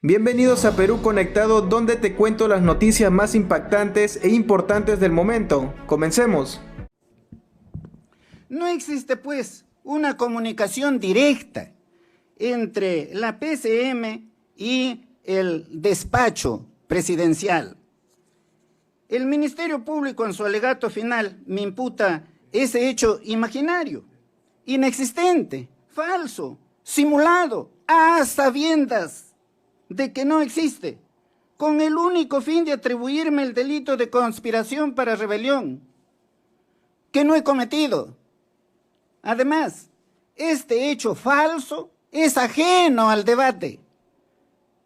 Bienvenidos a Perú Conectado, donde te cuento las noticias más impactantes e importantes del momento. Comencemos. No existe, pues, una comunicación directa entre la PCM y el despacho presidencial. El Ministerio Público, en su alegato final, me imputa ese hecho imaginario, inexistente, falso, simulado, a sabiendas de que no existe, con el único fin de atribuirme el delito de conspiración para rebelión, que no he cometido. Además, este hecho falso es ajeno al debate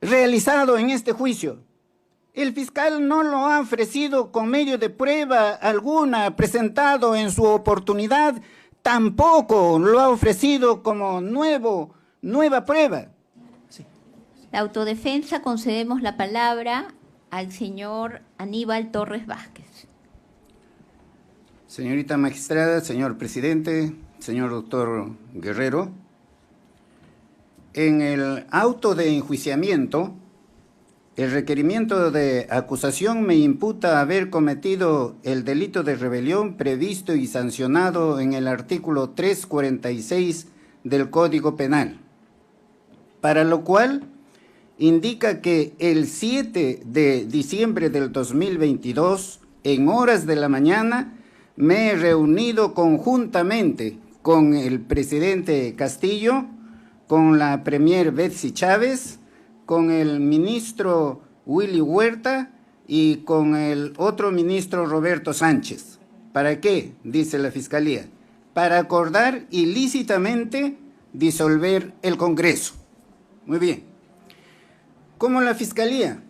realizado en este juicio. El fiscal no lo ha ofrecido con medio de prueba alguna presentado en su oportunidad, tampoco lo ha ofrecido como nueva prueba. La autodefensa, concedemos la palabra al señor Aníbal Torres Vázquez. Señorita magistrada, señor presidente, señor doctor Guerrero, en el auto de enjuiciamiento, el requerimiento de acusación me imputa haber cometido el delito de rebelión previsto y sancionado en el artículo 346 del Código Penal, para lo cual indica que el 7 de diciembre del 2022, en horas de la mañana, me he reunido conjuntamente con el presidente Castillo, con la premier Betsy Chávez, con el ministro Willy Huerta y con el otro ministro Roberto Sánchez. ¿Para qué? Dice la Fiscalía. Para acordar ilícitamente disolver el Congreso. Muy bien. Como la Fiscalía,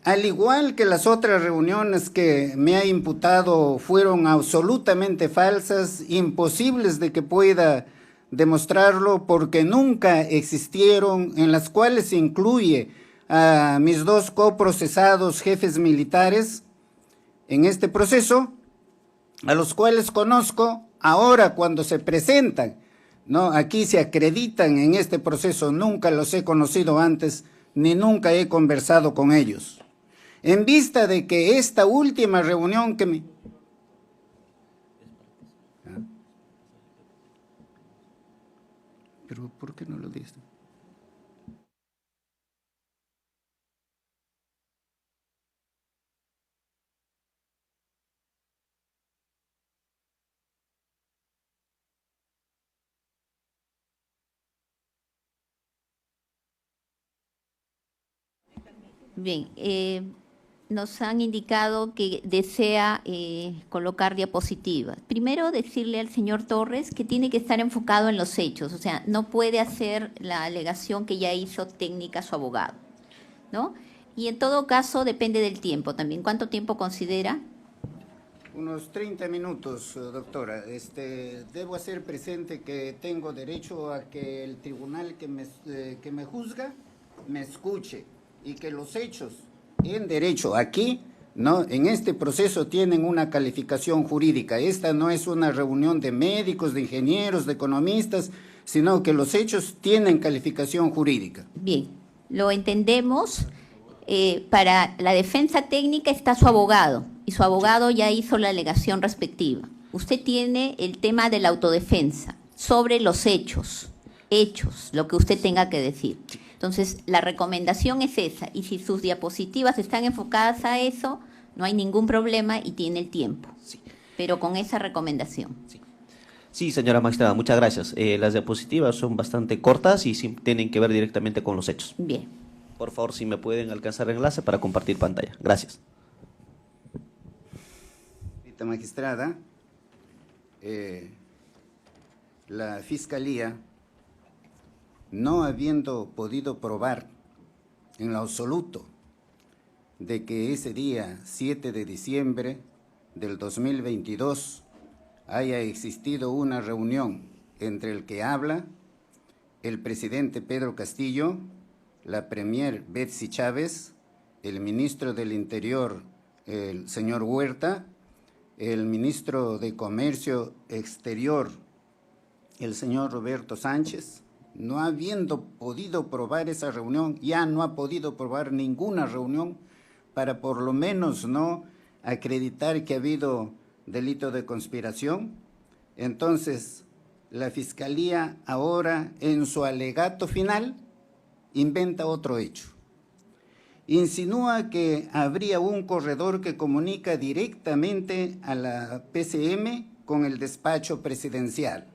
al igual que las otras reuniones que me ha imputado fueron absolutamente falsas, imposibles de que pueda demostrarlo porque nunca existieron, en las cuales se incluye a mis dos coprocesados jefes militares en este proceso, a los cuales conozco ahora cuando se presentan, ¿no? Aquí se acreditan en este proceso, nunca los he conocido antes, ni nunca he conversado con ellos. En vista de que esta última reunión que me... ¿Pero por qué no lo dices? Bien, nos han indicado que desea colocar diapositivas. Primero, decirle al señor Torres que tiene que estar enfocado en los hechos, o sea, no puede hacer la alegación que ya hizo técnica su abogado, ¿no? Y en todo caso depende del tiempo también. ¿Cuánto tiempo considera? Unos 30 minutos, doctora. Debo hacer presente que tengo derecho a que el tribunal que me juzga me escuche y que los hechos en derecho aquí, ¿no?, en este proceso tienen una calificación jurídica. Esta no es una reunión de médicos, de ingenieros, de economistas, sino que los hechos tienen calificación jurídica. Bien, lo entendemos. Para la defensa técnica está su abogado y su abogado ya hizo la alegación respectiva. Usted tiene el tema de la autodefensa sobre los hechos, lo que usted tenga que decir. Entonces, la recomendación es esa, y si sus diapositivas están enfocadas a eso, no hay ningún problema y tiene el tiempo. Sí. Pero con esa recomendación. Sí, señora magistrada, muchas gracias. Las diapositivas son bastante cortas y sí, tienen que ver directamente con los hechos. Bien. Por favor, si me pueden alcanzar el enlace para compartir pantalla. Gracias. Señorita magistrada, la Fiscalía, no habiendo podido probar en lo absoluto de que ese día 7 de diciembre del 2022 haya existido una reunión entre el que habla, el presidente Pedro Castillo, la premier Betsy Chávez, el ministro del Interior, el señor Huerta, el ministro de Comercio Exterior, el señor Roberto Sánchez, no habiendo podido probar esa reunión, ya no ha podido probar ninguna reunión para por lo menos no acreditar que ha habido delito de conspiración. Entonces, la Fiscalía ahora, en su alegato final, inventa otro hecho. Insinúa que habría un corredor que comunica directamente a la PCM con el despacho presidencial.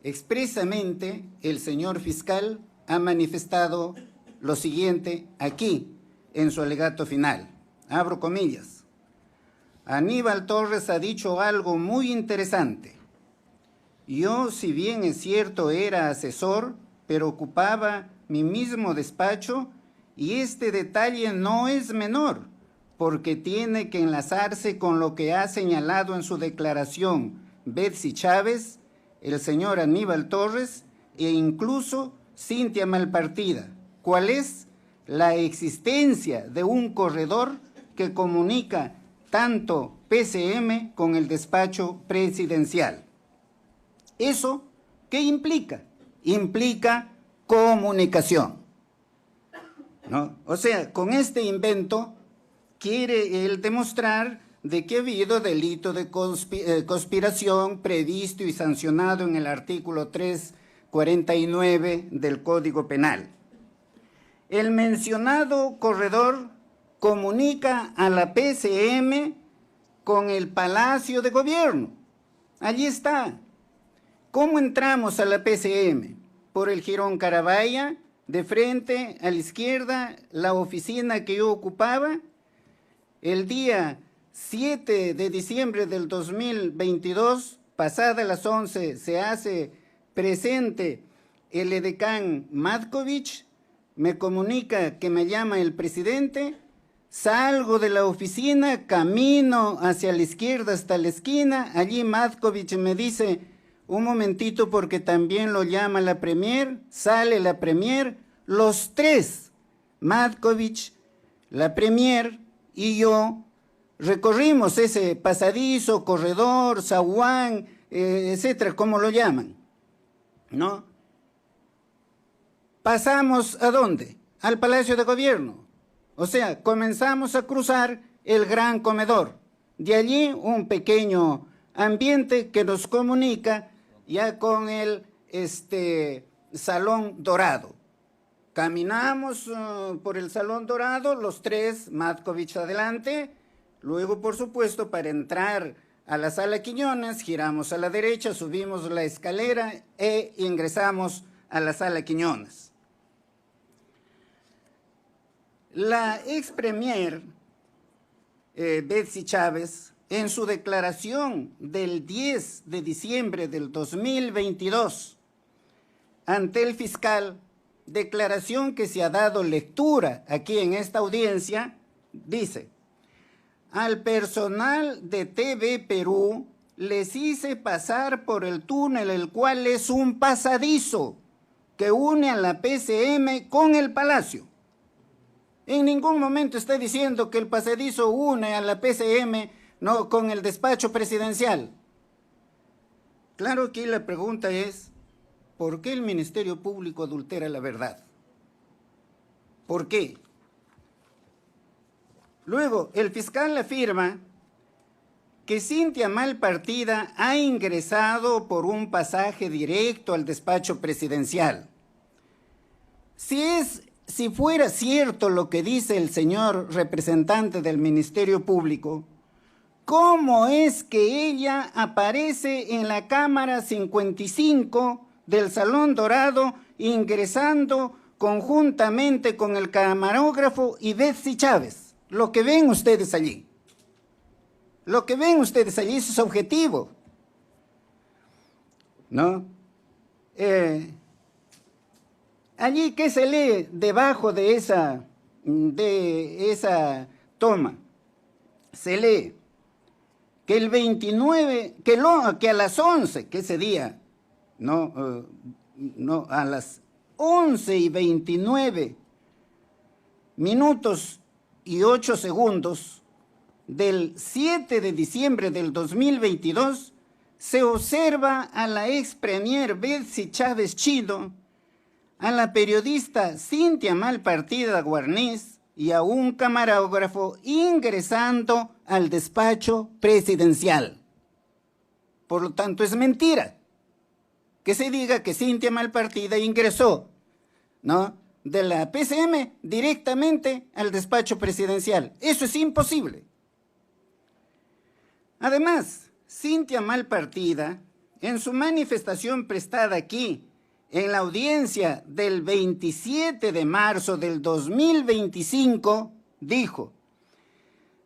Expresamente, el señor fiscal ha manifestado lo siguiente aquí, en su alegato final. Abro comillas. Aníbal Torres ha dicho algo muy interesante. Yo, si bien es cierto, era asesor, pero ocupaba mi mismo despacho, y este detalle no es menor, porque tiene que enlazarse con lo que ha señalado en su declaración Betsy Chávez, el señor Aníbal Torres e incluso Cintia Malpartida. ¿Cuál es? La existencia de un corredor que comunica tanto PCM con el despacho presidencial. ¿Eso qué implica? Implica comunicación, ¿no? O sea, con este invento quiere él demostrar de que ha habido delito de conspiración previsto y sancionado en el artículo 349 del Código Penal. El mencionado corredor comunica a la PCM con el Palacio de Gobierno. Allí está. ¿Cómo entramos a la PCM? Por el Jirón Carabaya, de frente a la izquierda, la oficina que yo ocupaba. El día 7 de diciembre del 2022, pasadas las 11, se hace presente el edecán Matkovich, me comunica que me llama el presidente, salgo de la oficina, camino hacia la izquierda hasta la esquina, allí Matkovich me dice, un momentito porque también lo llama la premier, sale la premier, los tres, Matkovich, la premier y yo, recorrimos ese pasadizo, corredor, zaguán, etcétera, como lo llaman, ¿no? Pasamos, ¿a dónde? Al Palacio de Gobierno. O sea, comenzamos a cruzar el gran comedor. De allí un pequeño ambiente que nos comunica ya con el Salón Dorado. Caminamos por el Salón Dorado, los tres, Matkovich adelante. Luego, por supuesto, para entrar a la Sala Quiñones, giramos a la derecha, subimos la escalera e ingresamos a la Sala Quiñones. La ex premier Betsy Chávez, en su declaración del 10 de diciembre del 2022, ante el fiscal, declaración que se ha dado lectura aquí en esta audiencia, dice: al personal de TV Perú les hice pasar por el túnel, el cual es un pasadizo que une a la PCM con el Palacio. En ningún momento está diciendo que el pasadizo une a la PCM no, con el despacho presidencial. Claro que la pregunta es, ¿por qué el Ministerio Público adultera la verdad? ¿Por qué? Luego, el fiscal afirma que Cintia Malpartida ha ingresado por un pasaje directo al despacho presidencial. Si fuera cierto lo que dice el señor representante del Ministerio Público, ¿cómo es que ella aparece en la cámara 55 del Salón Dorado ingresando conjuntamente con el camarógrafo y Betsy Chávez? Lo que ven ustedes allí. Lo que ven ustedes allí es su objetivo, ¿no? Allí, ¿qué se lee debajo de esa toma? Se lee que el 29, que a las 11, que ese día, a las 11:29 minutos y 8 segundos del 7 de diciembre del 2022, se observa a la ex premier Betsy Chávez Chido, a la periodista Cintia Malpartida Guarniz y a un camarógrafo ingresando al despacho presidencial. Por lo tanto, es mentira que se diga que Cintia Malpartida ingresó, ¿no?, de la PCM directamente al despacho presidencial. Eso es imposible. Además, Cintia Malpartida, en su manifestación prestada aquí, en la audiencia del 27 de marzo del 2025, dijo: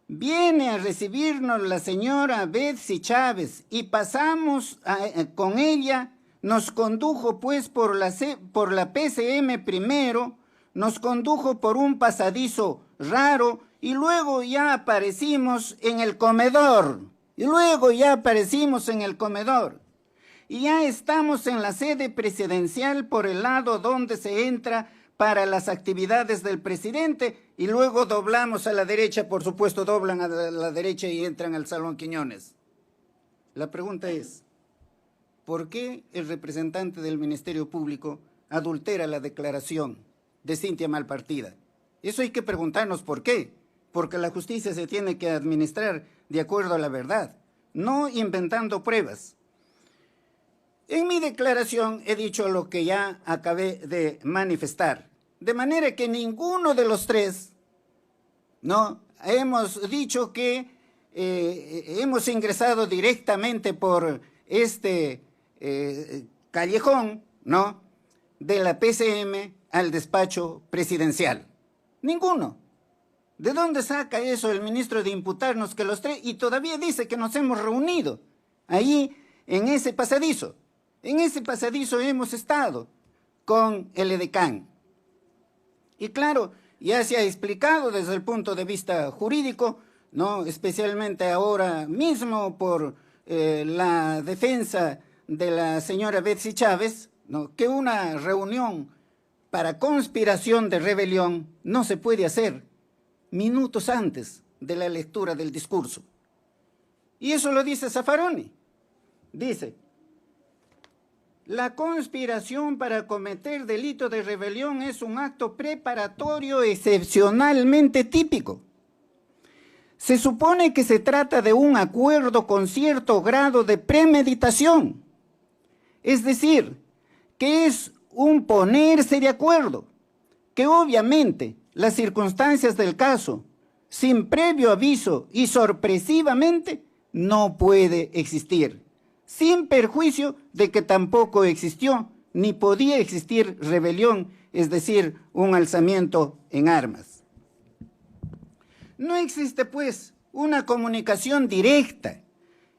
viene a recibirnos la señora Betsy Chávez y pasamos con ella, nos condujo pues por la PCM primero, nos condujo por un pasadizo raro y luego ya aparecimos en el comedor. Y ya estamos en la sede presidencial por el lado donde se entra para las actividades del presidente y luego doblamos a la derecha, por supuesto doblan a la derecha y entran al Salón Quiñones. La pregunta es, ¿por qué el representante del Ministerio Público adultera la declaración de Cintia Malpartida? Eso hay que preguntarnos por qué, porque la justicia se tiene que administrar de acuerdo a la verdad, no inventando pruebas. En mi declaración he dicho lo que ya acabé de manifestar, de manera que ninguno de los tres, ¿no?, hemos dicho que hemos ingresado directamente por este callejón, ¿no?, de la PCM al despacho presidencial. Ninguno. ¿De dónde saca eso el ministro de imputarnos que los tres? Y todavía dice que nos hemos reunido ahí en ese pasadizo. En ese pasadizo hemos estado con el edecán. Y claro, ya se ha explicado desde el punto de vista jurídico, ¿no?, especialmente ahora mismo por la defensa de la señora Betsy Chávez, ¿no?, que una reunión para conspiración de rebelión no se puede hacer minutos antes de la lectura del discurso. Y eso lo dice Zaffaroni. Dice: la conspiración para cometer delito de rebelión es un acto preparatorio excepcionalmente típico. Se supone que se trata de un acuerdo con cierto grado de premeditación. Es decir, que es un ponerse de acuerdo, que obviamente las circunstancias del caso, sin previo aviso y sorpresivamente, no puede existir, sin perjuicio de que tampoco existió ni podía existir rebelión, es decir, un alzamiento en armas. No existe, pues, una comunicación directa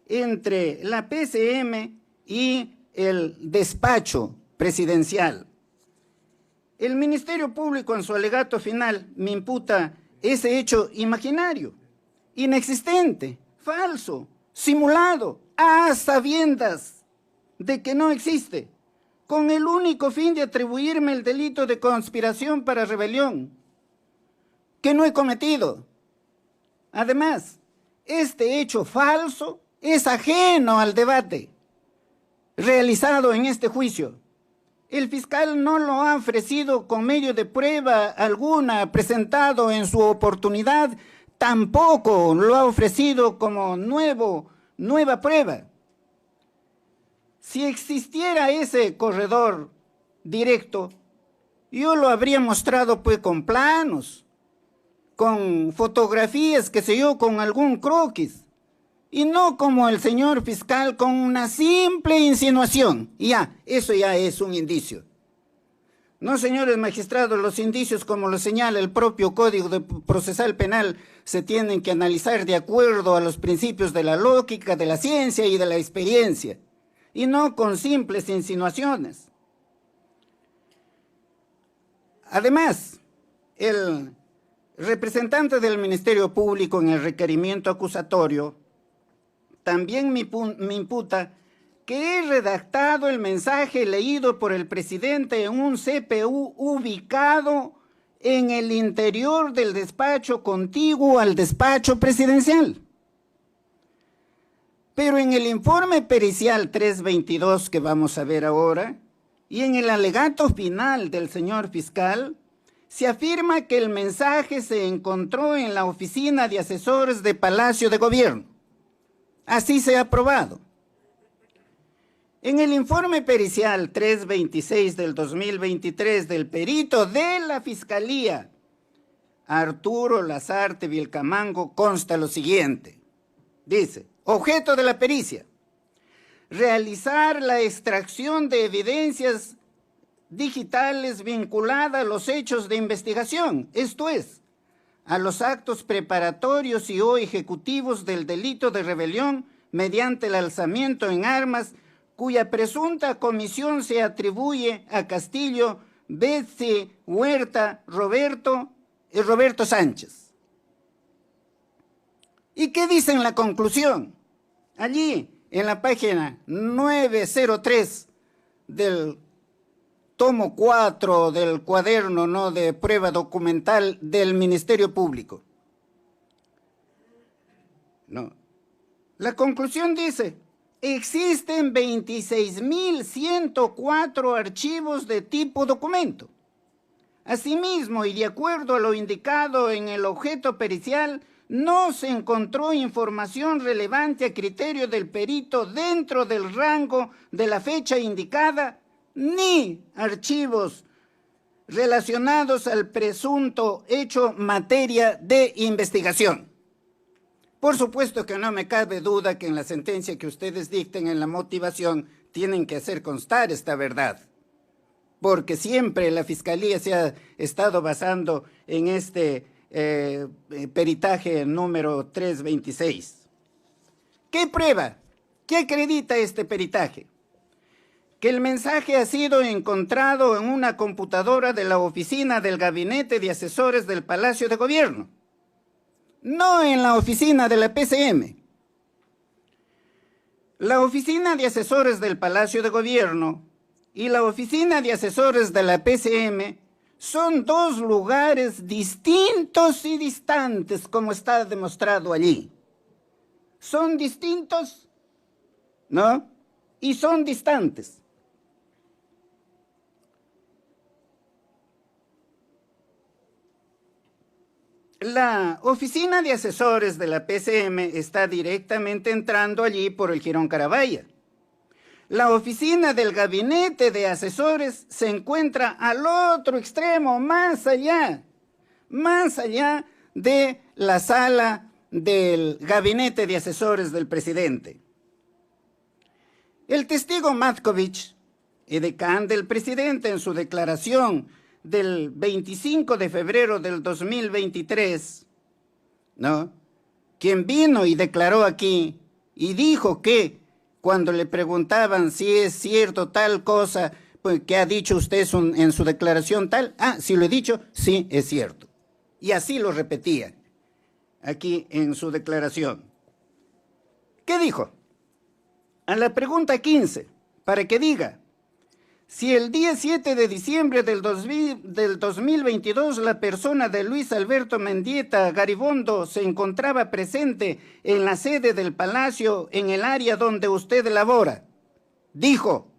entre la PCM y el despacho presidencial. El Ministerio Público en su alegato final me imputa ese hecho imaginario, inexistente, falso, simulado, a sabiendas de que no existe, con el único fin de atribuirme el delito de conspiración para rebelión, que no he cometido. Además, este hecho falso es ajeno al debate realizado en este juicio. El fiscal no lo ha ofrecido con medio de prueba alguna presentado en su oportunidad, tampoco lo ha ofrecido como nueva prueba. Si existiera ese corredor directo, yo lo habría mostrado pues con planos, con fotografías, qué sé yo, con algún croquis, y no como el señor fiscal con una simple insinuación. Ya, eso ya es un indicio. No, señores magistrados, los indicios, como lo señala el propio Código Procesal Penal, se tienen que analizar de acuerdo a los principios de la lógica, de la ciencia y de la experiencia, y no con simples insinuaciones. Además, el representante del Ministerio Público en el requerimiento acusatorio también me imputa que he redactado el mensaje leído por el presidente en un CPU ubicado en el interior del despacho contiguo al despacho presidencial. Pero en el informe pericial 322 que vamos a ver ahora, y en el alegato final del señor fiscal, se afirma que el mensaje se encontró en la oficina de asesores de Palacio de Gobierno. Así se ha aprobado. En el informe pericial 326 del 2023 del perito de la Fiscalía, Arturo Lazarte Vilcamango, consta lo siguiente. Dice, objeto de la pericia, realizar la extracción de evidencias digitales vinculada a los hechos de investigación, esto es, a los actos preparatorios y o ejecutivos del delito de rebelión mediante el alzamiento en armas, cuya presunta comisión se atribuye a Castillo, Betsy, Huerta, Roberto Sánchez. ¿Y qué dice en la conclusión? Allí, en la página 903 del tomo 4 del cuaderno, ¿no?, de prueba documental del Ministerio Público. No. La conclusión dice, existen 26.104 archivos de tipo documento. Asimismo, y de acuerdo a lo indicado en el objeto pericial, no se encontró información relevante a criterio del perito dentro del rango de la fecha indicada, ni archivos relacionados al presunto hecho materia de investigación. Por supuesto que no me cabe duda que en la sentencia que ustedes dicten en la motivación tienen que hacer constar esta verdad, porque siempre la Fiscalía se ha estado basando en este peritaje número 326. ¿Qué prueba? ¿Qué acredita este peritaje? Que el mensaje ha sido encontrado en una computadora de la oficina del Gabinete de Asesores del Palacio de Gobierno, no en la oficina de la PCM. La oficina de asesores del Palacio de Gobierno y la oficina de asesores de la PCM son dos lugares distintos y distantes, como está demostrado allí. Son distintos, ¿no? Y son distantes. La oficina de asesores de la PCM está directamente entrando allí por el Jirón Carabaya. La oficina del gabinete de asesores se encuentra al otro extremo, más allá de la sala del gabinete de asesores del presidente. El testigo Matkovich, edecán del presidente, en su declaración del 25 de febrero del 2023, ¿no?, quien vino y declaró aquí y dijo que cuando le preguntaban si es cierto tal cosa, pues, que ha dicho usted en su declaración tal, si lo he dicho, sí, es cierto. Y así lo repetía aquí en su declaración. ¿Qué dijo? A la pregunta 15, para que diga, si el día 7 de diciembre del 2022 la persona de Luis Alberto Mendieta Garibondo se encontraba presente en la sede del Palacio en el área donde usted labora, dijo,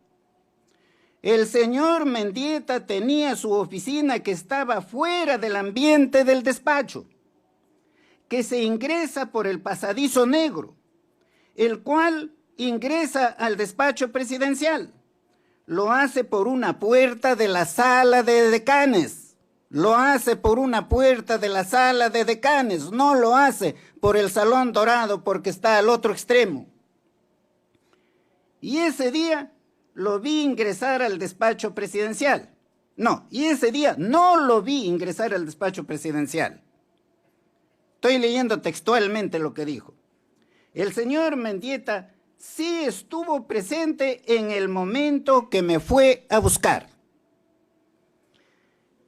el señor Mendieta tenía su oficina que estaba fuera del ambiente del despacho, que se ingresa por el pasadizo negro, el cual ingresa al despacho presidencial. Lo hace por una puerta de la sala de decanes. Lo hace por una puerta de la sala de decanes. No lo hace por el Salón Dorado porque está al otro extremo. Y ese día lo vi ingresar al despacho presidencial. Y ese día no lo vi ingresar al despacho presidencial. Estoy leyendo textualmente lo que dijo. El señor Mendieta sí estuvo presente en el momento que me fue a buscar.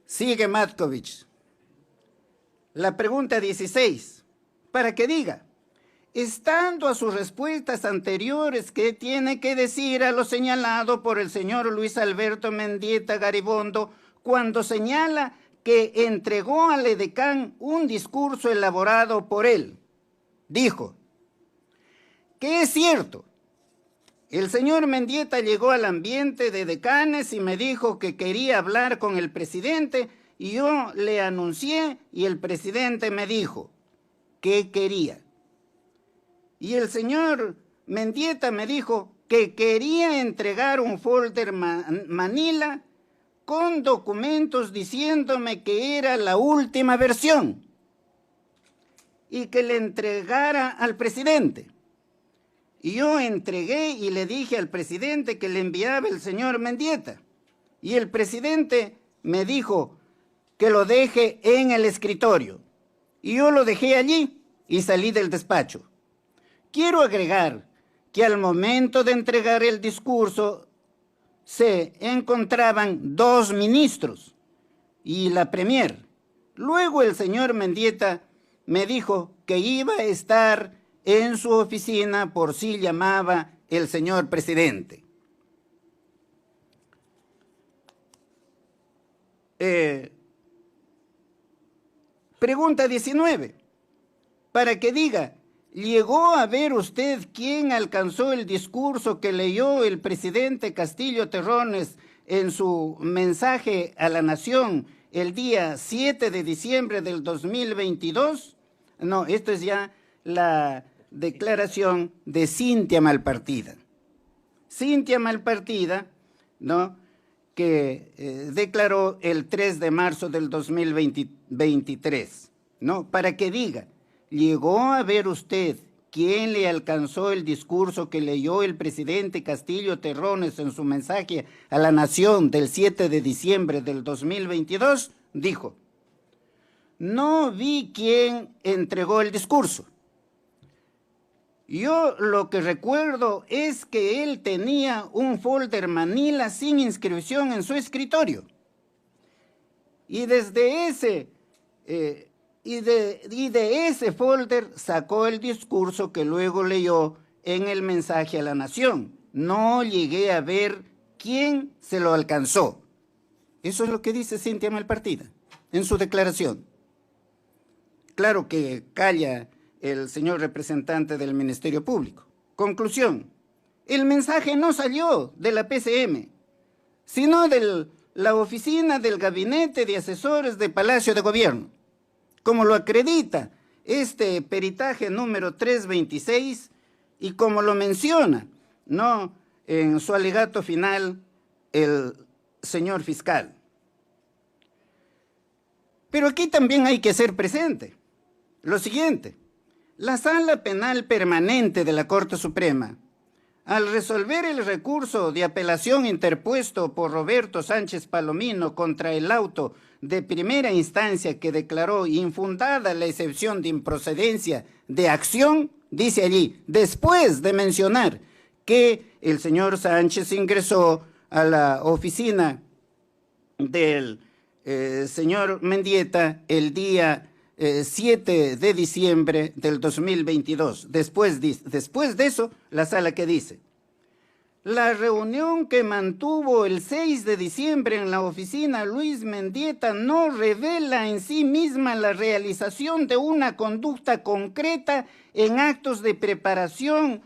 Sigue Matkovich. La pregunta 16, para que diga, estando a sus respuestas anteriores, ¿qué tiene que decir a lo señalado por el señor Luis Alberto Mendieta Garibondo cuando señala que entregó al edecán un discurso elaborado por él? Dijo, que es cierto. El señor Mendieta llegó al ambiente de decanes y me dijo que quería hablar con el presidente y yo le anuncié y el presidente me dijo que quería. Y el señor Mendieta me dijo que quería entregar un folder Manila con documentos diciéndome que era la última versión y que le entregara al presidente. Y yo entregué y le dije al presidente que le enviaba el señor Mendieta. Y el presidente me dijo que lo deje en el escritorio. Y yo lo dejé allí y salí del despacho. Quiero agregar que al momento de entregar el discurso se encontraban 2 ministros y la premier. Luego el señor Mendieta me dijo que iba a estar en su oficina por si llamaba el señor presidente. Pregunta 19. Para que diga, ¿llegó a ver usted quién alcanzó el discurso que leyó el presidente Castillo Terrones en su mensaje a la nación el día 7 de diciembre del 2022? No, esto es ya la declaración de Cintia Malpartida. Cintia Malpartida, ¿no?, que declaró el 3 de marzo del 2023, ¿no? Para que diga, ¿llegó a ver usted quién le alcanzó el discurso que leyó el presidente Castillo Terrones en su mensaje a la nación del 7 de diciembre del 2022? Dijo, no vi quién entregó el discurso. Yo lo que recuerdo es que él tenía un folder Manila sin inscripción en su escritorio. Y desde ese, de ese folder sacó el discurso que luego leyó en el mensaje a la nación. No llegué a ver quién se lo alcanzó. Eso es lo que dice Cintia Malpartida en su declaración. Claro que calla el señor representante del Ministerio Público. Conclusión, el mensaje no salió de la PCM, sino de la oficina del Gabinete de Asesores de Palacio de Gobierno, como lo acredita este peritaje número 326 y como lo menciona, ¿no?, en su alegato final el señor fiscal. Pero aquí también hay que ser presente lo siguiente. La Sala Penal Permanente de la Corte Suprema, al resolver el recurso de apelación interpuesto por Roberto Sánchez Palomino contra el auto de primera instancia que declaró infundada la excepción de improcedencia de acción, dice allí, después de mencionar que el señor Sánchez ingresó a la oficina del señor Mendieta el día 7 de diciembre del 2022. Después de eso, la sala que dice, la reunión que mantuvo el 6 de diciembre en la oficina Luis Mendieta no revela en sí misma la realización de una conducta concreta en actos de preparación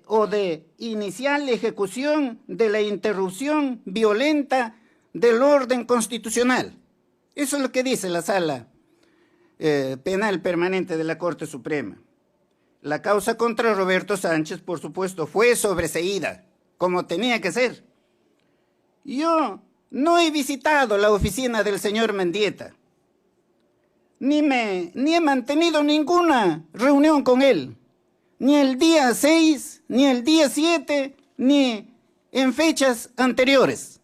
o de inicial ejecución de la interrupción violenta del orden constitucional. Eso es lo que dice la Sala Penal Permanente de la Corte Suprema. La causa contra Roberto Sánchez, por supuesto, fue sobreseída, como tenía que ser. Yo no he visitado la oficina del señor Mendieta, ni he mantenido ninguna reunión con él, ni el día 6, ni el día 7, ni en fechas anteriores.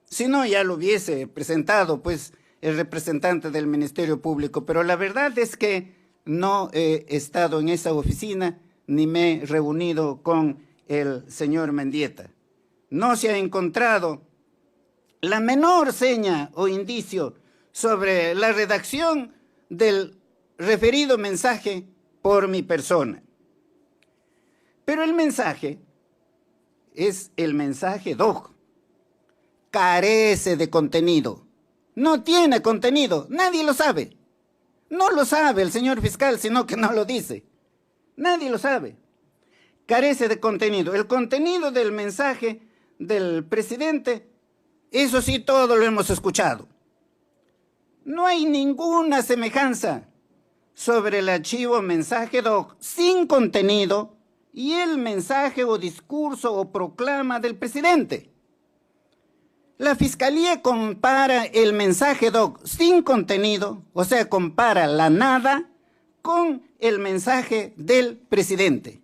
Si no, ya lo hubiese presentado, pues, el representante del Ministerio Público, pero la verdad es que no he estado en esa oficina ni me he reunido con el señor Mendieta. No se ha encontrado la menor seña o indicio sobre la redacción del referido mensaje por mi persona. Pero el mensaje es el mensaje DOC. Carece de contenido. No tiene contenido, nadie lo sabe. No lo sabe el señor fiscal, sino que no lo dice. Nadie lo sabe. carece de contenido. El contenido del mensaje del presidente, eso sí, todo lo hemos escuchado. No hay ninguna semejanza sobre el archivo mensaje doc sin contenido y el mensaje o discurso o proclama del presidente. La Fiscalía compara el mensaje doc sin contenido, o sea, compara la nada con el mensaje del presidente.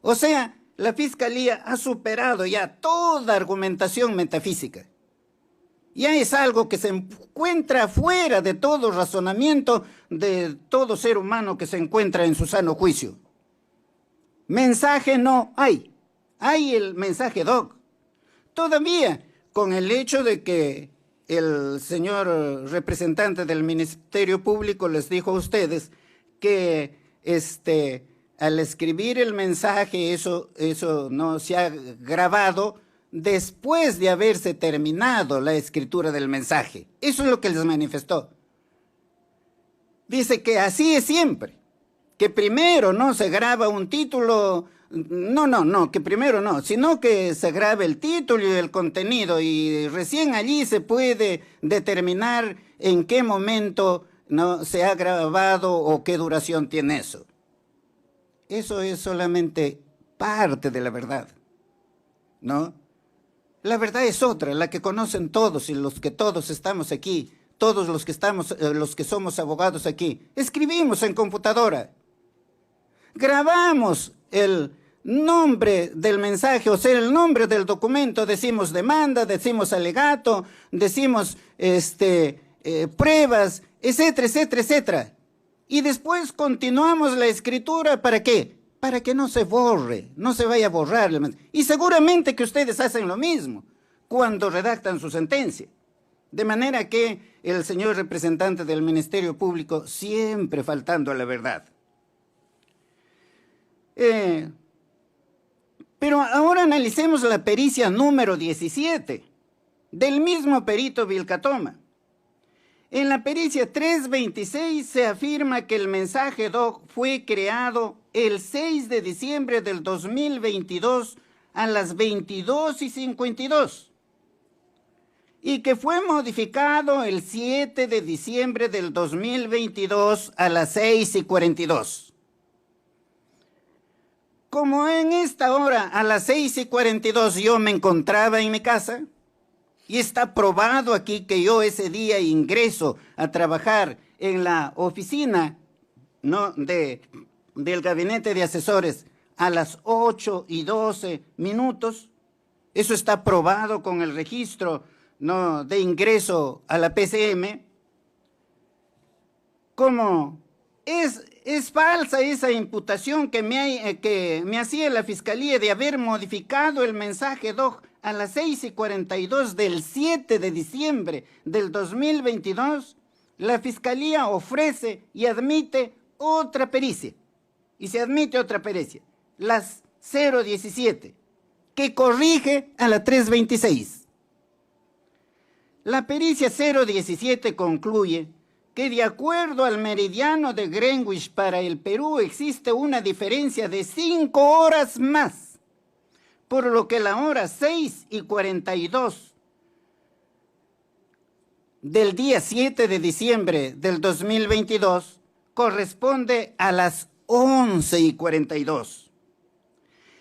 O sea, la Fiscalía ha superado ya toda argumentación metafísica. Ya es algo que se encuentra fuera de todo razonamiento de todo ser humano que se encuentra en su sano juicio. Mensaje no hay, hay el mensaje doc. Todavía, con el hecho de que el señor representante del Ministerio Público les dijo a ustedes que al escribir el mensaje eso no se ha grabado después de haberse terminado la escritura del mensaje. Eso es lo que les manifestó. Dice que así es siempre, que primero no se graba un título, que primero no, sino que se graba el título y el contenido y recién allí se puede determinar en qué momento no se ha grabado o qué duración tiene eso. Eso es solamente parte de la verdad, ¿no? La verdad es otra, la que conocen todos y los que todos estamos aquí, todos los que somos abogados aquí. Escribimos en computadora, grabamos el nombre del mensaje, o sea, el nombre del documento, decimos demanda, decimos alegato, decimos pruebas, etcétera, etcétera, etcétera. Y después continuamos la escritura, ¿para qué? Para que no se borre, no se vaya a borrar. Y seguramente que ustedes hacen lo mismo cuando redactan su sentencia. De manera que el señor representante del Ministerio Público siempre faltando a la verdad. Pero ahora analicemos la pericia número 17 del mismo perito Vilcatoma. En la pericia 326 se afirma que el mensaje doc fue creado el 6 de diciembre del 2022 a las 22:52 y que fue modificado el 7 de diciembre del 2022 a las 6:42. Como en esta hora, a las 6:42, yo me encontraba en mi casa, y está probado aquí que yo ese día ingreso a trabajar en la oficina, ¿no?, del gabinete de asesores a las 8:12. Eso está probado con el registro, ¿no?, de ingreso a la PCM. ¿Cómo? Es falsa esa imputación que me hacía la Fiscalía de haber modificado el mensaje doc a las 6:42 del 7 de diciembre del 2022, la Fiscalía ofrece y admite otra pericia. Y se admite otra pericia, las 017, que corrige a la 326. La pericia 017 concluye que de acuerdo al meridiano de Greenwich para el Perú existe una diferencia de 5 horas más, por lo que la hora 6:42 del día 7 de diciembre del 2022 corresponde a las 11:42.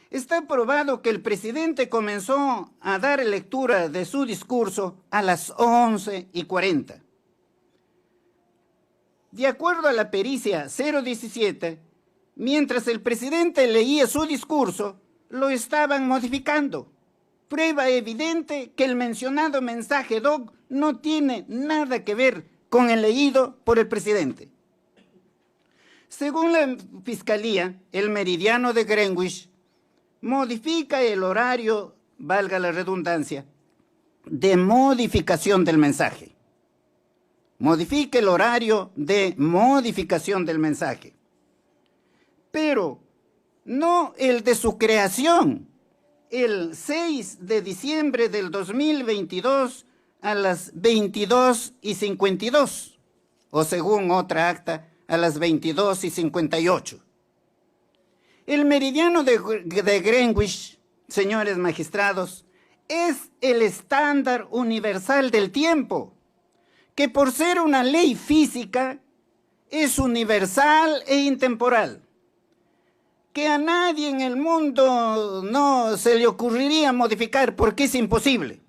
Está probado que el presidente comenzó a dar lectura de su discurso a las 11:40. De acuerdo a la pericia 017, mientras el presidente leía su discurso, lo estaban modificando. Prueba evidente que el mencionado mensaje doc no tiene nada que ver con el leído por el presidente. Según la Fiscalía, el meridiano de Greenwich modifica el horario, valga la redundancia, de modificación del mensaje. Modifica el horario de modificación del mensaje, pero no el de su creación, el 6 de diciembre del 2022 a las 22:52, o según otra acta, a las 22:58. El meridiano de Greenwich, señores magistrados, es el estándar universal del tiempo, que por ser una ley física es universal e intemporal, que a nadie en el mundo no se le ocurriría modificar porque es imposible.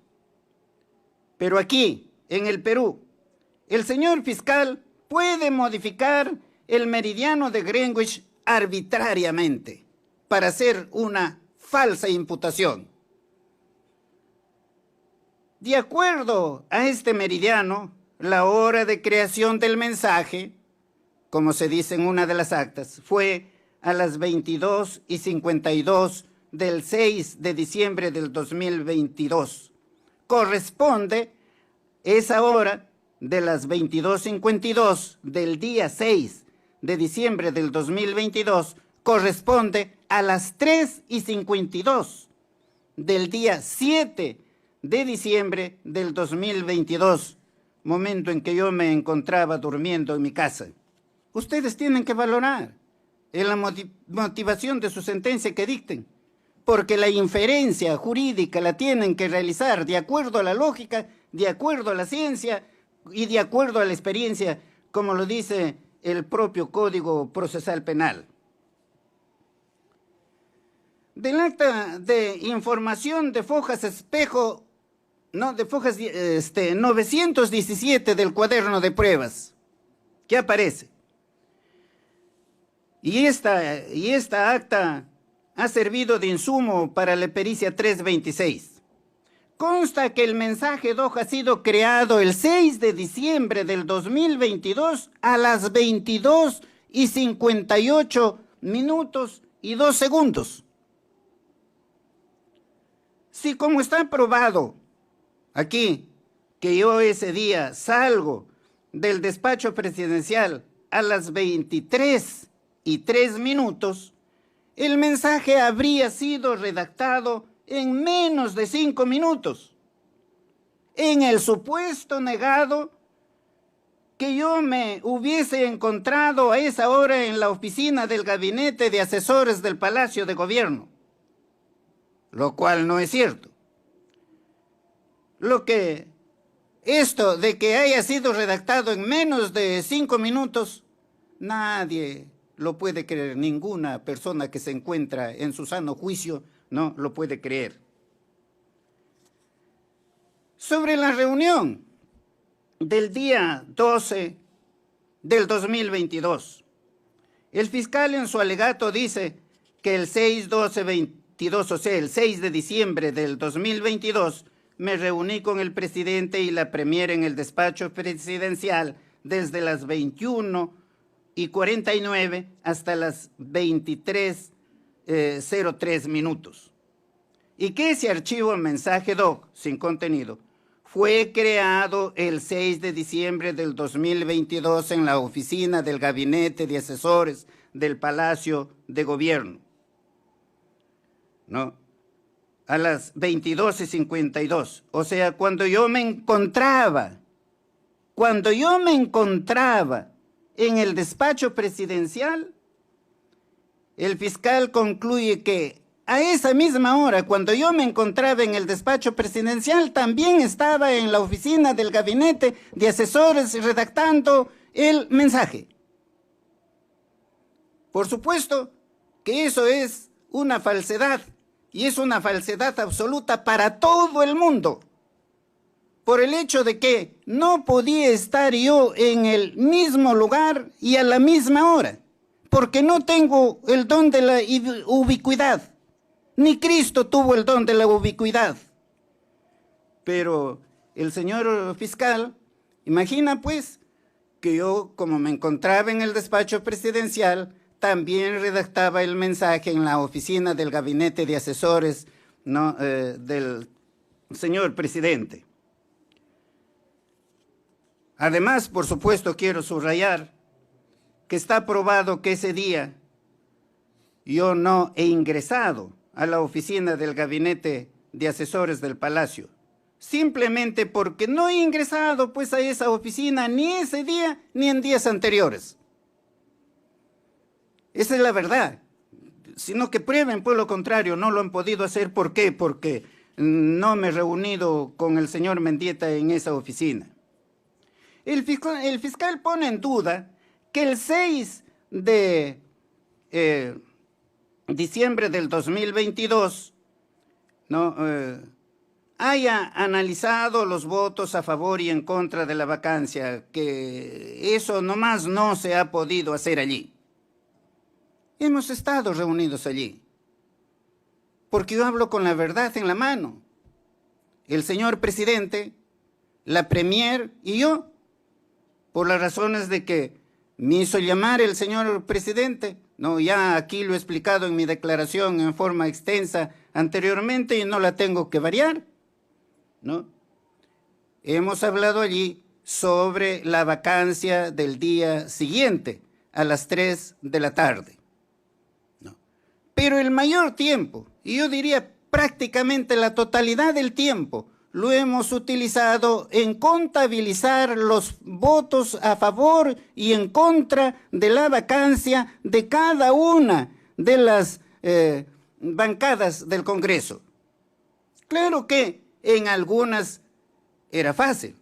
Pero aquí, en el Perú, el señor fiscal puede modificar el meridiano de Greenwich arbitrariamente para hacer una falsa imputación. De acuerdo a este meridiano, la hora de creación del mensaje, como se dice en una de las actas, fue a las 22:52 del 6 de diciembre del 2022. Corresponde esa hora de las 22:52 del día 6 de diciembre del 2022, corresponde a las 3:52 del día 7 de diciembre del 2022, momento en que yo me encontraba durmiendo en mi casa. Ustedes tienen que valorar en la motivación de su sentencia que dicten, porque la inferencia jurídica la tienen que realizar de acuerdo a la lógica, de acuerdo a la ciencia y de acuerdo a la experiencia, como lo dice el propio Código Procesal Penal. Del acta de información de Fojas Espejo, de Fojas 917 del cuaderno de pruebas, ¿qué aparece? Y esta acta ha servido de insumo para la pericia 326. Consta que el mensaje DOJ ha sido creado el 6 de diciembre del 2022 a las 22:58 minutos y 2 segundos. Si como está probado aquí que yo ese día salgo del despacho presidencial a las 23:03, el mensaje habría sido redactado en menos de 5 minutos. En el supuesto negado que yo me hubiese encontrado a esa hora en la oficina del Gabinete de Asesores del Palacio de Gobierno, lo cual no es cierto. Esto de que haya sido redactado en menos de 5 minutos, nadie lo puede creer, ninguna persona que se encuentra en su sano juicio no lo puede creer. Sobre la reunión del día 12 del 2022, el fiscal en su alegato dice que el 6/12/22, o sea, el 6 de diciembre del 2022, me reuní con el presidente y la premier en el despacho presidencial desde las 21:49 hasta las 23:03 minutos. Y que ese archivo mensaje DOC sin contenido fue creado el 6 de diciembre del 2022 en la oficina del Gabinete de Asesores del Palacio de Gobierno, ¿no? A las 22:52, o sea, cuando yo me encontraba en el despacho presidencial, el fiscal concluye que a esa misma hora, cuando yo me encontraba en el despacho presidencial, también estaba en la oficina del Gabinete de Asesores redactando el mensaje. Por supuesto que eso es una falsedad, y es una falsedad absoluta para todo el mundo, por el hecho de que no podía estar yo en el mismo lugar y a la misma hora, porque no tengo el don de la ubicuidad, ni Cristo tuvo el don de la ubicuidad. Pero el señor fiscal, imagina pues, que yo, como me encontraba en el despacho presidencial, también redactaba el mensaje en la oficina del Gabinete de Asesores, ¿no?, del señor presidente. Además, por supuesto, quiero subrayar que está probado que ese día yo no he ingresado a la oficina del Gabinete de Asesores del Palacio, simplemente porque no he ingresado pues a esa oficina ni ese día ni en días anteriores. Esa es la verdad. sino que prueben por lo contrario. No lo han podido hacer. ¿Por qué? Porque no me he reunido con el señor Mendieta en esa oficina. El fiscal pone en duda que el 6 de diciembre del 2022 ¿no? Haya analizado los votos a favor y en contra de la vacancia, que eso nomás no se ha podido hacer allí. Hemos estado reunidos allí, porque yo hablo con la verdad en la mano. El señor presidente, la premier y yo, por las razones de que me hizo llamar el señor presidente. No, ya aquí lo he explicado en mi declaración en forma extensa anteriormente y no la tengo que variar, ¿no? Hemos hablado allí sobre la vacancia del día siguiente, a las 3 de la tarde, ¿no? Pero el mayor tiempo, y yo diría prácticamente la totalidad del tiempo, lo hemos utilizado en contabilizar los votos a favor y en contra de la vacancia de cada una de las bancadas del Congreso. Claro que en algunas era fácil,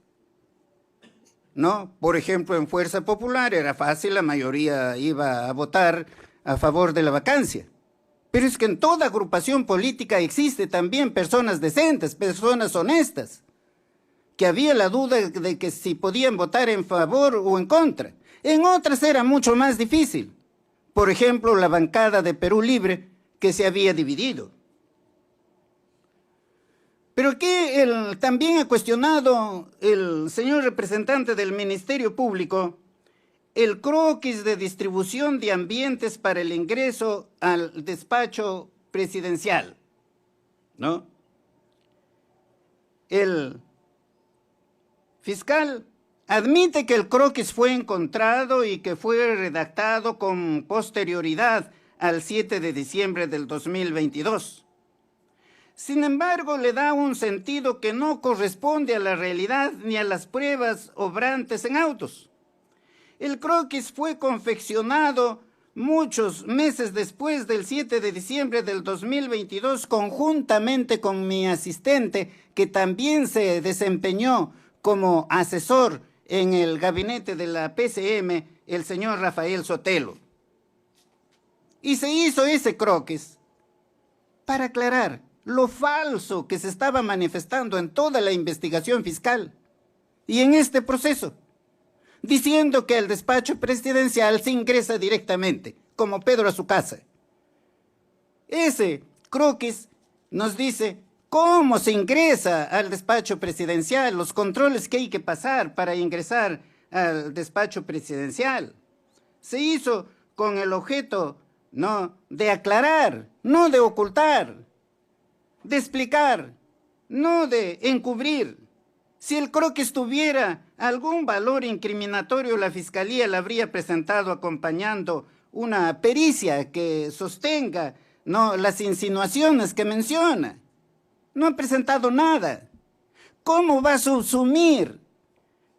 ¿no? Por ejemplo, en Fuerza Popular era fácil, la mayoría iba a votar a favor de la vacancia. Pero es que en toda agrupación política existe también personas decentes, personas honestas, que había la duda de que si podían votar en favor o en contra. En otras era mucho más difícil. Por ejemplo, la bancada de Perú Libre, que se había dividido. Pero aquí también ha cuestionado el señor representante del Ministerio Público el croquis de distribución de ambientes para el ingreso al despacho presidencial, ¿no? El fiscal admite que el croquis fue encontrado y que fue redactado con posterioridad al 7 de diciembre del 2022. Sin embargo, le da un sentido que no corresponde a la realidad ni a las pruebas obrantes en autos. El croquis fue confeccionado muchos meses después del 7 de diciembre del 2022 conjuntamente con mi asistente, que también se desempeñó como asesor en el gabinete de la PCM, el señor Rafael Sotelo. Y se hizo ese croquis para aclarar lo falso que se estaba manifestando en toda la investigación fiscal y en este proceso, diciendo que al despacho presidencial se ingresa directamente, como Pedro a su casa. Ese croquis nos dice cómo se ingresa al despacho presidencial, los controles que hay que pasar para ingresar al despacho presidencial. Se hizo con el objeto, no de aclarar, no de ocultar, de explicar, no de encubrir. Si el croquis tuviera algún valor incriminatorio, la Fiscalía la habría presentado acompañando una pericia que sostenga, ¿no?, las insinuaciones que menciona. No ha presentado nada. ¿Cómo va a subsumir,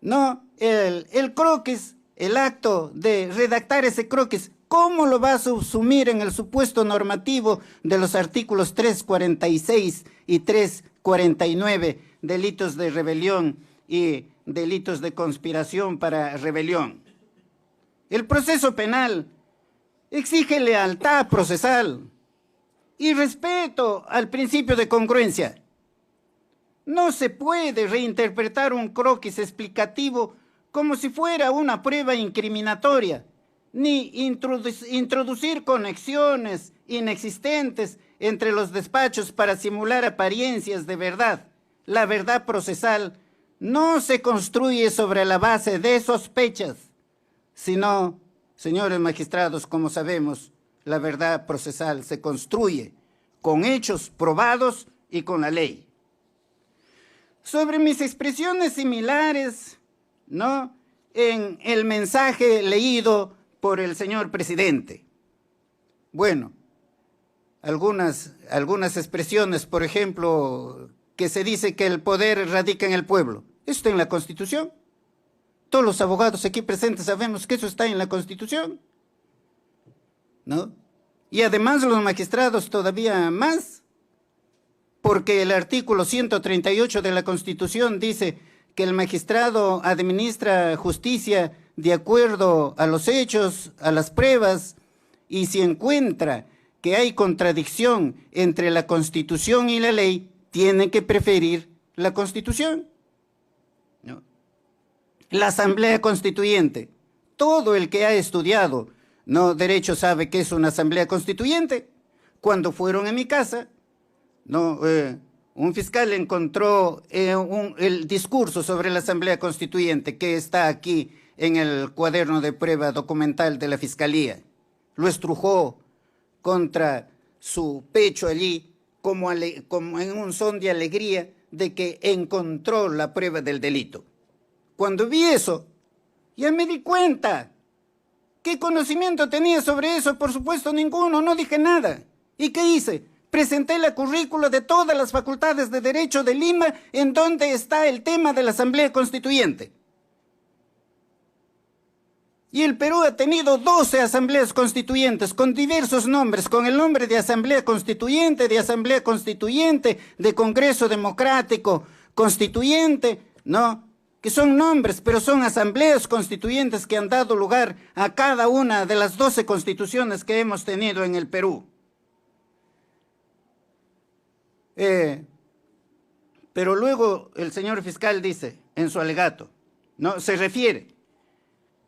no, el croquis, el acto de redactar ese croquis? ¿Cómo lo va a subsumir en el supuesto normativo de los artículos 346 y 349, delitos de rebelión y delitos de conspiración para rebelión? El proceso penal exige lealtad procesal y respeto al principio de congruencia. No se puede reinterpretar un croquis explicativo como si fuera una prueba incriminatoria, ni introducir conexiones inexistentes entre los despachos para simular apariencias de verdad. La verdad procesal no se construye sobre la base de sospechas, sino, señores magistrados, como sabemos, la verdad procesal se construye con hechos probados y con la ley. Sobre mis expresiones similares, ¿no?, en el mensaje leído por el señor presidente. Bueno, algunas expresiones, por ejemplo, que se dice que el poder radica en el pueblo. ¿Eso está en la Constitución? Todos los abogados aquí presentes sabemos que eso está en la Constitución, ¿no? Y además los magistrados todavía más, porque el artículo 138 de la Constitución dice que el magistrado administra justicia de acuerdo a los hechos, a las pruebas, y si encuentra que hay contradicción entre la Constitución y la ley, tiene que preferir la Constitución. ¿No? La Asamblea Constituyente, todo el que ha estudiado derecho sabe que es una Asamblea Constituyente. Cuando fueron a mi casa, un fiscal encontró el discurso sobre la Asamblea Constituyente que está aquí en el cuaderno de prueba documental de la Fiscalía. Lo estrujó contra su pecho allí como en un son de alegría de que encontró la prueba del delito. Cuando vi eso, ya me di cuenta. ¿Qué conocimiento tenía sobre eso? Por supuesto ninguno, no dije nada. ¿Y qué hice? Presenté la currícula de todas las facultades de Derecho de Lima en donde está el tema de la Asamblea Constituyente. Y el Perú ha tenido 12 asambleas constituyentes con diversos nombres, con el nombre de Asamblea Constituyente, de Congreso Democrático Constituyente, que son nombres, pero son asambleas constituyentes que han dado lugar a cada una de las 12 constituciones que hemos tenido en el Perú. Pero luego el señor fiscal dice en su alegato, se refiere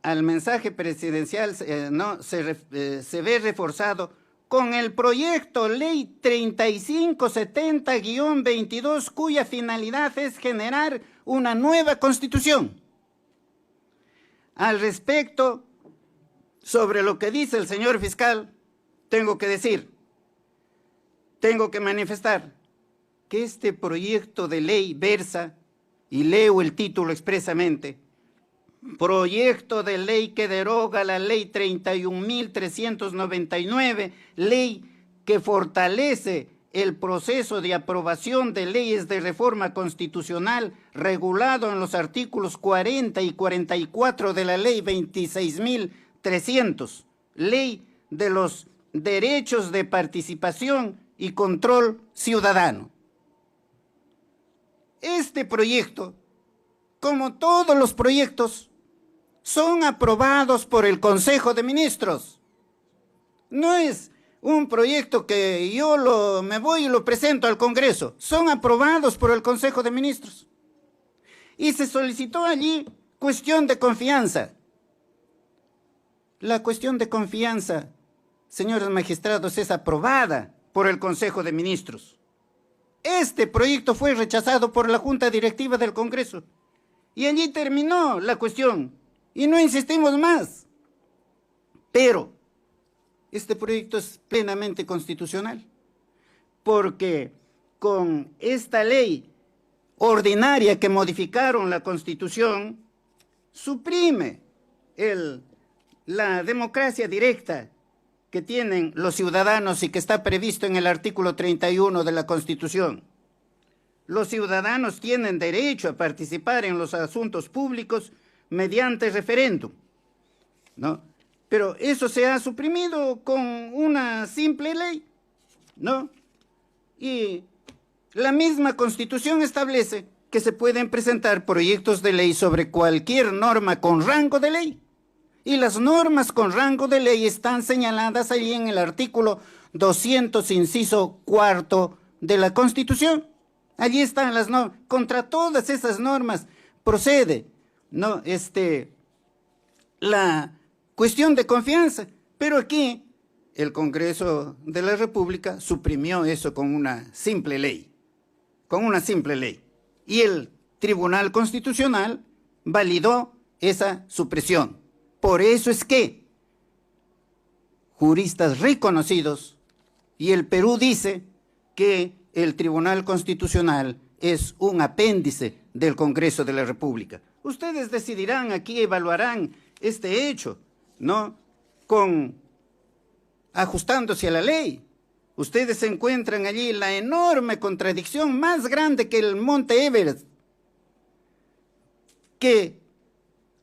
al mensaje presidencial, se ve reforzado con el proyecto ley 3570-22, cuya finalidad es generar una nueva constitución. Al respecto, sobre lo que dice el señor fiscal, tengo que manifestar que este proyecto de ley versa, y leo el título expresamente, proyecto de ley que deroga la ley 31.399, ley que fortalece el proceso de aprobación de leyes de reforma constitucional regulado en los artículos 40 y 44 de la ley 26.300, ley de los derechos de participación y control ciudadano. Este proyecto, como todos los proyectos, son aprobados por el Consejo de Ministros. No es un proyecto que yo me voy y lo presento al Congreso. Son aprobados por el Consejo de Ministros. Y se solicitó allí cuestión de confianza. La cuestión de confianza, señores magistrados, es aprobada por el Consejo de Ministros. Este proyecto fue rechazado por la Junta Directiva del Congreso. Y allí terminó la cuestión. Y no insistimos más. Pero este proyecto es plenamente constitucional. Porque con esta ley ordinaria que modificaron la Constitución, suprime la democracia directa que tienen los ciudadanos y que está previsto en el artículo 31 de la Constitución. Los ciudadanos tienen derecho a participar en los asuntos públicos mediante referéndum, Pero eso se ha suprimido con una simple ley, Y la misma Constitución establece que se pueden presentar proyectos de ley sobre cualquier norma con rango de ley. Y las normas con rango de ley están señaladas ahí en el artículo 200, inciso 4 de la Constitución. Allí están las normas. Contra todas esas normas procede, la cuestión de confianza. Pero aquí el Congreso de la República suprimió eso con una simple ley. Y el Tribunal Constitucional validó esa supresión. Por eso es que juristas reconocidos, y el Perú dice que el Tribunal Constitucional es un apéndice del Congreso de la República. Ustedes decidirán aquí, evaluarán este hecho, ajustándose a la ley. Ustedes encuentran allí la enorme contradicción más grande que el Monte Everest, que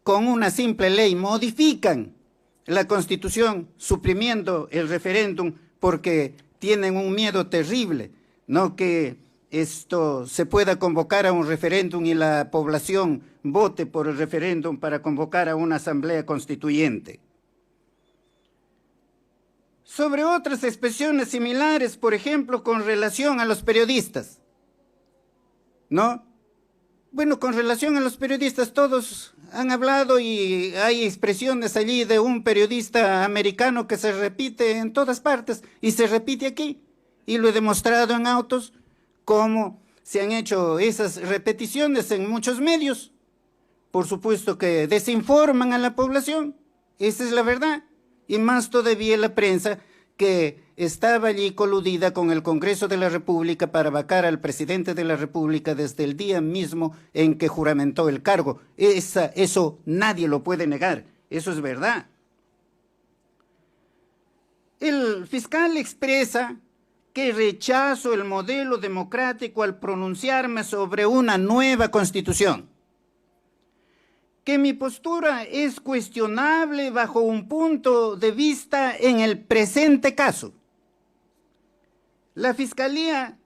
con una simple ley modifican la Constitución, suprimiendo el referéndum porque tienen un miedo terrible, ¿no? Que esto se pueda convocar a un referéndum y la población vote por el referéndum para convocar a una asamblea constituyente. Sobre otras expresiones similares, por ejemplo, con relación a los periodistas, ¿no? Bueno, con relación a los periodistas, todos han hablado y hay expresiones allí de un periodista americano que se repite en todas partes y se repite aquí. Y lo he demostrado en autos, cómo se han hecho esas repeticiones en muchos medios. Por supuesto que desinforman a la población, esa es la verdad. Y más todavía la prensa que estaba allí coludida con el Congreso de la República para vacar al presidente de la República desde el día mismo en que juramentó el cargo. Eso nadie lo puede negar, eso es verdad. El fiscal expresa que rechazo el modelo democrático al pronunciarme sobre una nueva constitución, que mi postura es cuestionable bajo un punto de vista en el presente caso. La Fiscalía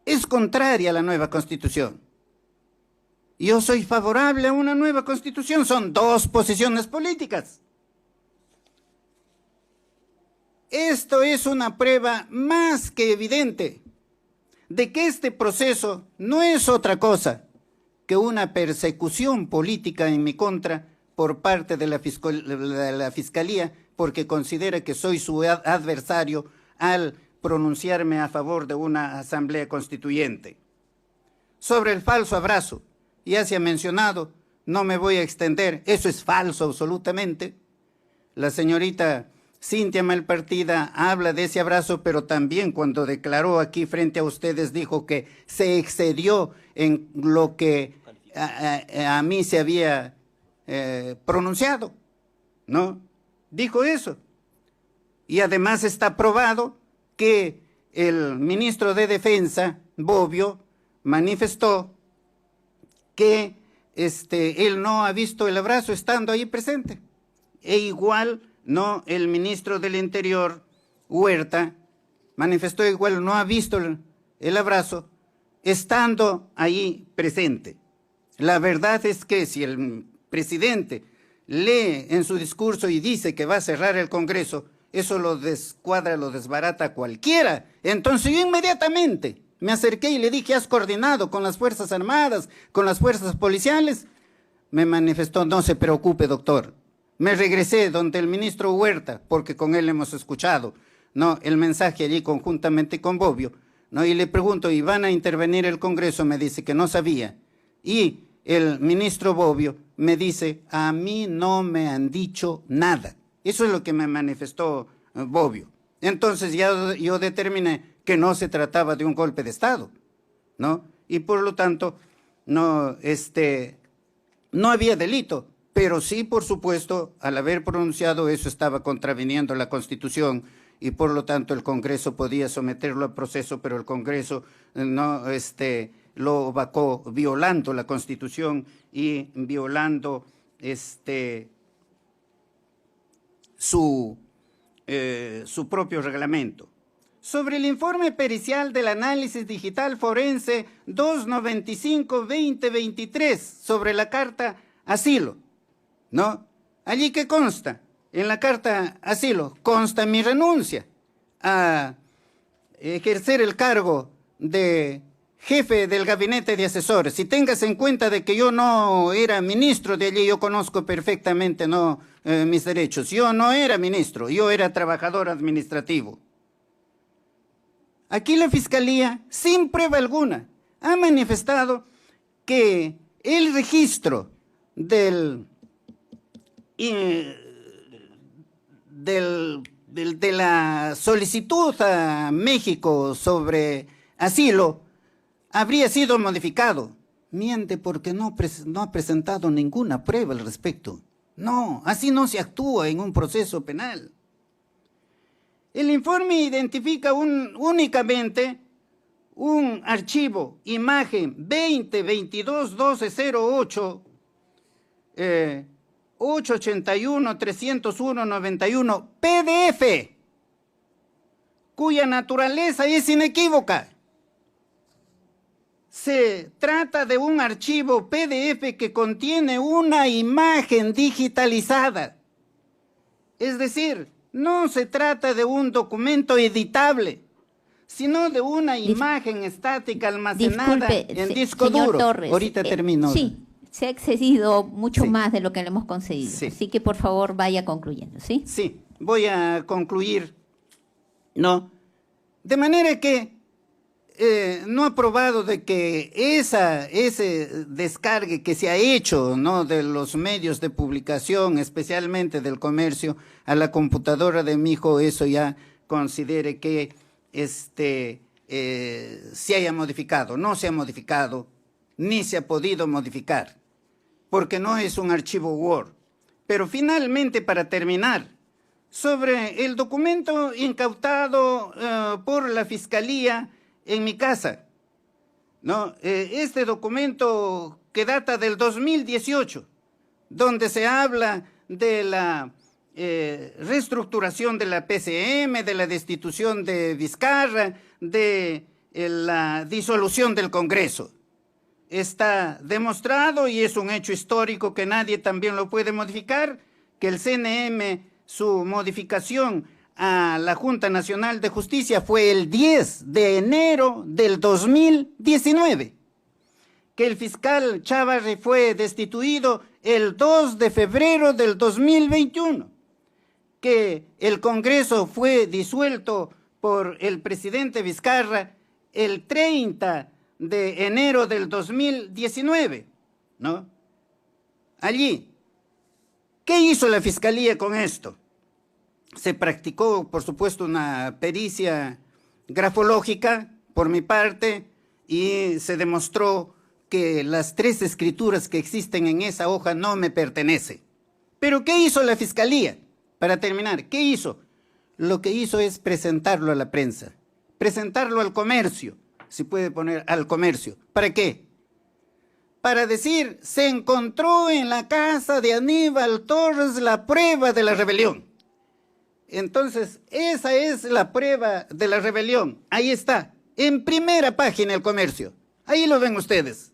es contraria a la nueva Constitución. Yo soy favorable a una nueva Constitución, son dos posiciones políticas. Esto es una prueba más que evidente de que este proceso no es otra cosa que una persecución política en mi contra por parte de la Fiscalía, porque considera que soy su adversario al pronunciarme a favor de una asamblea constituyente. Sobre el falso abrazo, ya se ha mencionado, no me voy a extender, eso es falso absolutamente. La señorita Cintia Malpartida habla de ese abrazo, pero también cuando declaró aquí frente a ustedes dijo que se excedió en lo que a mí se había pronunciado, ¿no? Dijo eso. Y además está probado que el ministro de Defensa, Bobbio, manifestó que él no ha visto el abrazo estando ahí presente. E igual, no, el ministro del Interior, Huerta, manifestó igual, no ha visto el abrazo estando ahí presente. La verdad es que si el presidente lee en su discurso y dice que va a cerrar el Congreso, eso lo descuadra, lo desbarata a cualquiera. Entonces yo inmediatamente me acerqué y le dije, ¿has coordinado con las Fuerzas Armadas, con las fuerzas policiales? Me manifestó, no se preocupe, doctor. Me regresé donde el ministro Huerta, porque con él hemos escuchado, ¿no?, el mensaje allí conjuntamente con Bobbio, ¿no? Y le pregunto, ¿y van a intervenir el Congreso? Me dice que no sabía. Y el ministro Bobbio me dice, a mí no me han dicho nada. Eso es lo que me manifestó Bobbio. Entonces ya yo determiné que no se trataba de un golpe de Estado, ¿no? Y por lo tanto, no había delito, pero sí, por supuesto, al haber pronunciado eso estaba contraviniendo la Constitución y por lo tanto el Congreso podía someterlo a proceso, pero el Congreso no lo vacó violando la Constitución y violando su propio reglamento. Sobre el informe pericial del análisis digital forense 295-2023 sobre la carta asilo, ¿no? Allí que consta, en la carta asilo, consta mi renuncia a ejercer el cargo de jefe del gabinete de asesores. Si tengas en cuenta de que yo no era ministro de allí, yo conozco perfectamente mis derechos. Yo no era ministro, yo era trabajador administrativo. Aquí la Fiscalía, sin prueba alguna, ha manifestado que el registro de la solicitud a México sobre asilo habría sido modificado. Miente porque no ha presentado ninguna prueba al respecto. No, así no se actúa en un proceso penal. El informe identifica únicamente un archivo, imagen 2022-1208, 881-301-91, PDF, cuya naturaleza es inequívoca. Se trata de un archivo PDF que contiene una imagen digitalizada. Es decir, no se trata de un documento editable, sino de una imagen estática almacenada en disco señor duro. Torres, Ahorita termino. Sí, se ha excedido mucho Sí. más de lo que le hemos concedido. Sí. Así que por favor vaya concluyendo, ¿sí? Sí, voy a concluir. No. De manera que no ha probado de que ese descargue que se ha hecho, ¿no?, de los medios de publicación, especialmente del comercio, a la computadora de mi hijo, eso ya considere que se haya modificado. No se ha modificado, ni se ha podido modificar, porque no es un archivo Word. Pero finalmente, para terminar, sobre el documento incautado por la Fiscalía en mi casa, ¿no? Este documento que data del 2018, donde se habla de la reestructuración de la PCM, de la destitución de Vizcarra, de la disolución del Congreso. Está demostrado, y es un hecho histórico que nadie también lo puede modificar, que el CNM, su modificación a la Junta Nacional de Justicia fue el 10 de enero del 2019, que el fiscal Chávarri fue destituido el 2 de febrero del 2021, que el Congreso fue disuelto por el presidente Vizcarra el 30 de enero del 2019, ¿no? Allí, ¿qué hizo la Fiscalía con esto? Se practicó, por supuesto, una pericia grafológica por mi parte y se demostró que las 3 escrituras que existen en esa hoja no me pertenecen. ¿Pero qué hizo la Fiscalía? Para terminar, ¿qué hizo? Lo que hizo es presentarlo a la prensa, presentarlo al comercio, si puede poner al comercio. ¿Para qué? Para decir, se encontró en la casa de Aníbal Torres la prueba de la rebelión. Entonces, esa es la prueba de la rebelión. Ahí está, en primera página el comercio. Ahí lo ven ustedes.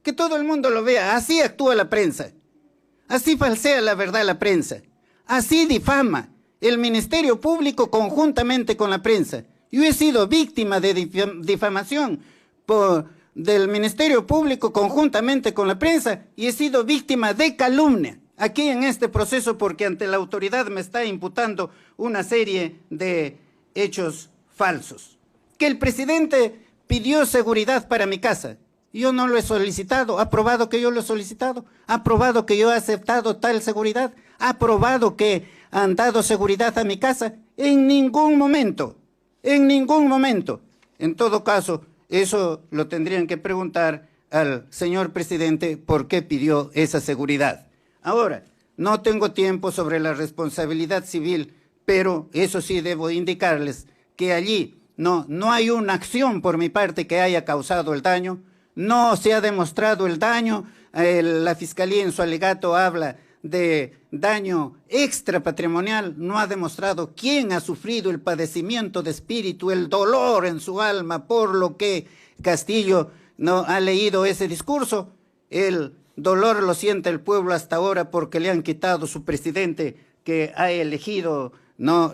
Que todo el mundo lo vea. Así actúa la prensa. Así falsea la verdad la prensa. Así difama el Ministerio Público conjuntamente con la prensa. Yo he sido víctima de difamación del Ministerio Público conjuntamente con la prensa y he sido víctima de calumnia aquí en este proceso porque ante la autoridad me está imputando una serie de hechos falsos. Que el presidente pidió seguridad para mi casa. Yo no lo he solicitado. ¿Ha probado que yo lo he solicitado? ¿Ha probado que yo he aceptado tal seguridad? ¿Ha probado que han dado seguridad a mi casa? En ningún momento. En ningún momento. En todo caso, eso lo tendrían que preguntar al señor presidente por qué pidió esa seguridad. Ahora, no tengo tiempo sobre la responsabilidad civil, pero eso sí debo indicarles que allí no hay una acción por mi parte que haya causado el daño, no se ha demostrado el daño, la Fiscalía en su alegato habla de daño extrapatrimonial, no ha demostrado quién ha sufrido el padecimiento de espíritu, el dolor en su alma, por lo que Castillo no ha leído ese discurso. El dolor lo siente el pueblo hasta ahora porque le han quitado su presidente que ha elegido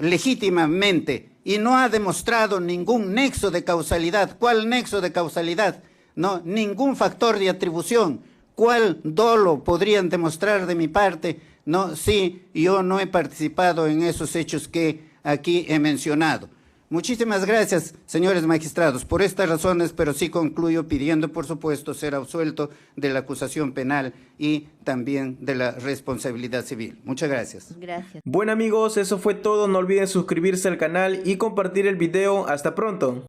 legítimamente y no ha demostrado ningún nexo de causalidad. ¿Cuál nexo de causalidad? No, ningún factor de atribución. ¿Cuál dolo podrían demostrar de mi parte? No, sí, yo no he participado en esos hechos que aquí he mencionado. Muchísimas gracias, señores magistrados. Por estas razones, pero sí concluyo pidiendo, por supuesto, ser absuelto de la acusación penal y también de la responsabilidad civil. Muchas gracias. Gracias. Bueno amigos, eso fue todo. No olviden suscribirse al canal y compartir el video. Hasta pronto.